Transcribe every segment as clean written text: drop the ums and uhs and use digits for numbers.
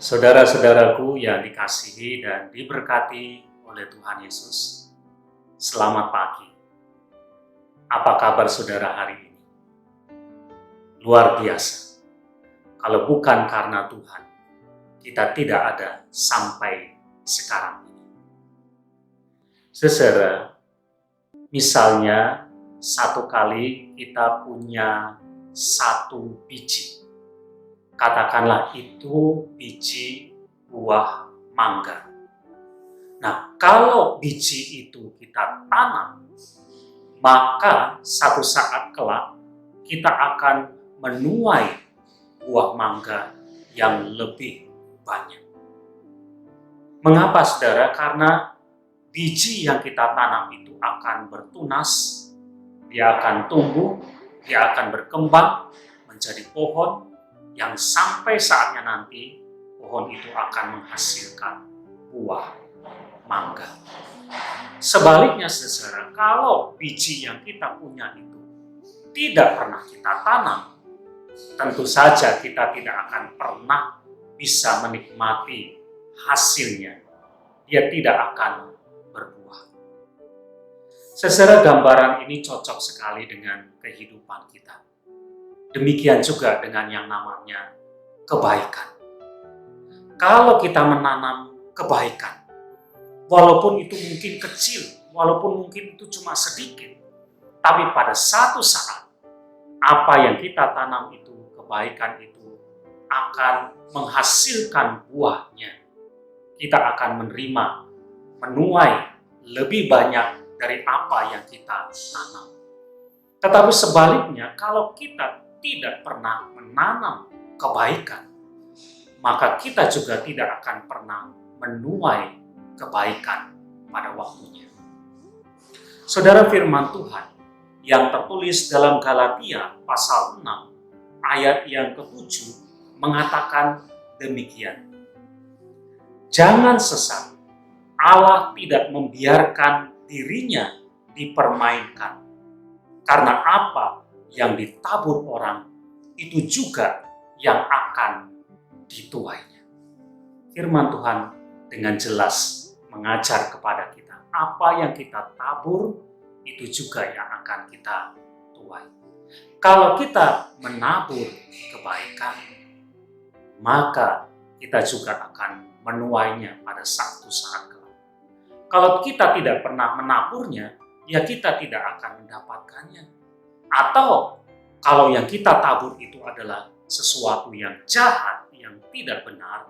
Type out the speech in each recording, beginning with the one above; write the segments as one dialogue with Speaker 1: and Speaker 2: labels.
Speaker 1: Saudara-saudaraku yang dikasihi dan diberkati oleh Tuhan Yesus, selamat pagi. Apa kabar saudara hari ini? Luar biasa. Kalau bukan karena Tuhan, kita tidak ada sampai sekarang ini. Saudara, misalnya satu kali kita punya satu biji. Katakanlah itu biji buah mangga. Nah, kalau biji itu kita tanam, maka satu saat kelak kita akan menuai buah mangga yang lebih banyak. Mengapa saudara? Karena biji yang kita tanam itu akan bertunas, dia akan tumbuh, dia akan berkembang menjadi pohon, yang sampai saatnya nanti pohon itu akan menghasilkan buah mangga. Sebaliknya saudara, kalau biji yang kita punya itu tidak pernah kita tanam, tentu saja kita tidak akan pernah bisa menikmati hasilnya. Dia tidak akan berbuah. Saudara, gambaran ini cocok sekali dengan kehidupan kita. Demikian juga dengan yang namanya kebaikan. Kalau kita menanam kebaikan, walaupun itu mungkin kecil, walaupun mungkin itu cuma sedikit, tapi pada satu saat, apa yang kita tanam itu, kebaikan itu, akan menghasilkan buahnya. Kita akan menerima, menuai lebih banyak dari apa yang kita tanam. Tetapi sebaliknya, kalau kita tidak pernah menanam kebaikan, maka kita juga tidak akan pernah menuai kebaikan pada waktunya. Saudara, firman Tuhan yang tertulis dalam Galatia pasal 6 ayat yang ke-7 mengatakan demikian. Jangan sesat, Allah tidak membiarkan dirinya dipermainkan. Karena apa yang ditabur orang, itu juga yang akan dituainya. Firman Tuhan dengan jelas mengajar kepada kita, apa yang kita tabur, itu juga yang akan kita tuai. Kalau kita menabur kebaikan, maka kita juga akan menuainya pada satu saat kelak. Kalau kita tidak pernah menaburnya, ya kita tidak akan mendapatkannya. Atau kalau yang kita tabur itu adalah sesuatu yang jahat, yang tidak benar,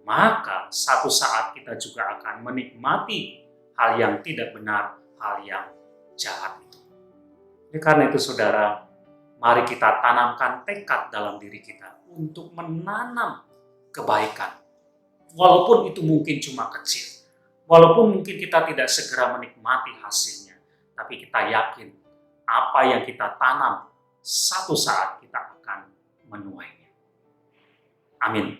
Speaker 1: maka satu saat kita juga akan menikmati hal yang tidak benar, hal yang jahat itu. Karena itu saudara, mari kita tanamkan tekad dalam diri kita untuk menanam kebaikan. Walaupun itu mungkin cuma kecil, walaupun mungkin kita tidak segera menikmati hasilnya, tapi kita yakin apa yang kita tanam, satu saat kita akan menuainya. Amin.